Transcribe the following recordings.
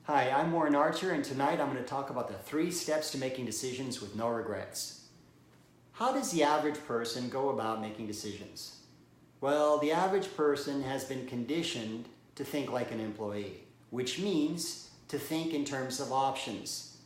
Hi, I'm Warren Archer, and tonight I'm going to talk about the 3 steps to making decisions with no regrets. How does the average person go about making decisions? Well, the average person has been conditioned to think like an employee, which means to think in terms of options.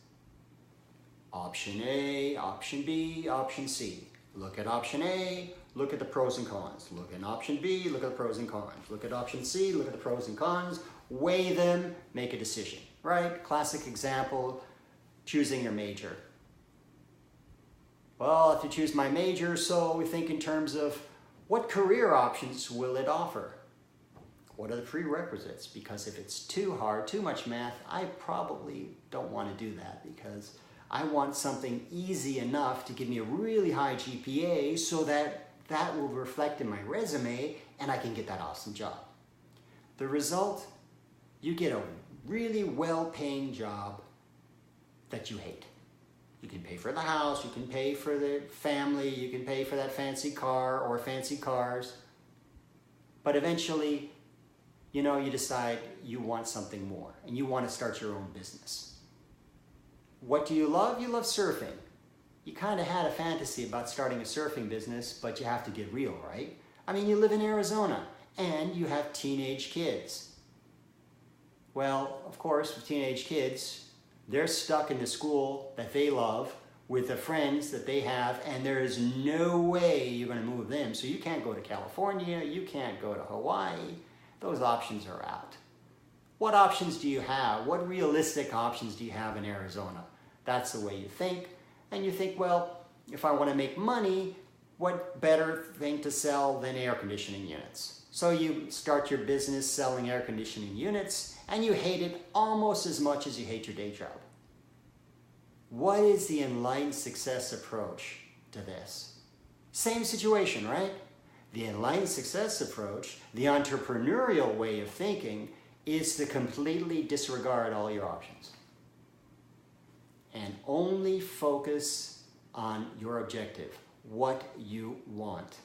Option A, option B, option C. Look at option A, look at the pros and cons. Look at option B, look at the pros and cons. Look at option C, look at the pros and cons. Weigh them, make a decision, right? Classic example, choosing your major. Well, if you choose my major, so we think in terms of what career options will it offer? What are the prerequisites? Because if it's too hard, too much math, I probably don't want to do that because I want something easy enough to give me a really high GPA so that that will reflect in my resume and I can get that awesome job. The result, you get a really well-paying job that you hate. You can pay for the house, you can pay for the family, you can pay for that fancy car or fancy cars, but eventually, you decide you want something more and you want to start your own business. What do you love? You love surfing. You kind of had a fantasy about starting a surfing business, but you have to get real, right? I mean, you live in Arizona and you have teenage kids. Well, of course, with teenage kids, they're stuck in the school that they love with the friends that they have, and there is no way you're going to move them. So you can't go to California, you can't go to Hawaii. Those options are out. What options do you have? What realistic options do you have in Arizona? That's the way you think. And you think, well, if I want to make money, what better thing to sell than air conditioning units? So you start your business selling air conditioning units, and you hate it almost as much as you hate your day job. What is the enlightened success approach to this? Same situation, right? The enlightened success approach, the entrepreneurial way of thinking, is to completely disregard all your options and only focus on your objective, what you want.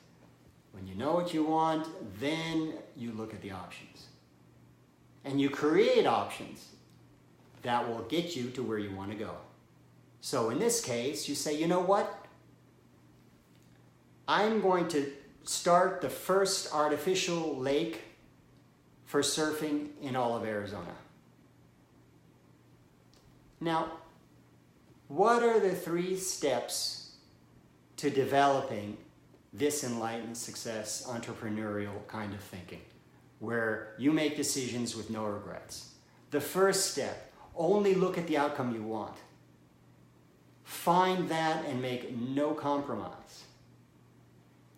When you know what you want, then you look at the options. And you create options that will get you to where you want to go. So in this case, you say, you know what? I'm going to start the first artificial lake for surfing in all of Arizona. Now, what are the 3 steps to developing this enlightened success entrepreneurial kind of thinking, where you make decisions with no regrets? The first step, only look at the outcome you want. Find that and make no compromise.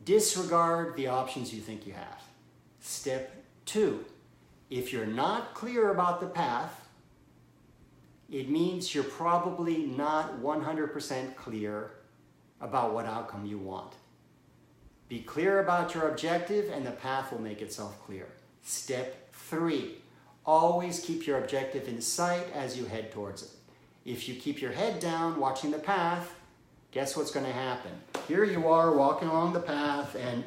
Disregard the options you think you have. Step 2, if you're not clear about the path, it means you're probably not 100% clear about what outcome you want. Be clear about your objective and the path will make itself clear. Step 3, always keep your objective in sight as you head towards it. If you keep your head down watching the path, guess what's going to happen? Here you are walking along the path and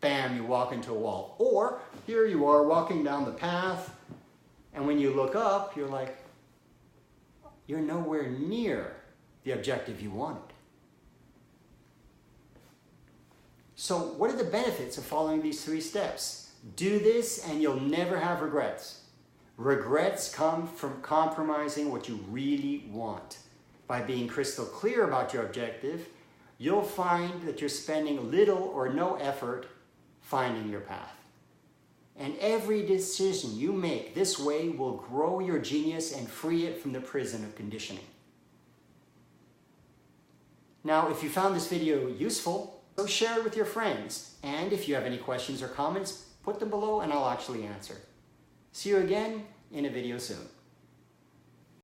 bam, you walk into a wall. Or here you are walking down the path and when you look up, you're like, you're nowhere near the objective you wanted. So what are the benefits of following these 3 steps? Do this and you'll never have regrets. Regrets come from compromising what you really want. By being crystal clear about your objective, you'll find that you're spending little or no effort finding your path. And every decision you make this way will grow your genius and free it from the prison of conditioning. Now, if you found this video useful, so share it with your friends. And if you have any questions or comments, put them below and I'll actually answer. See you again in a video soon.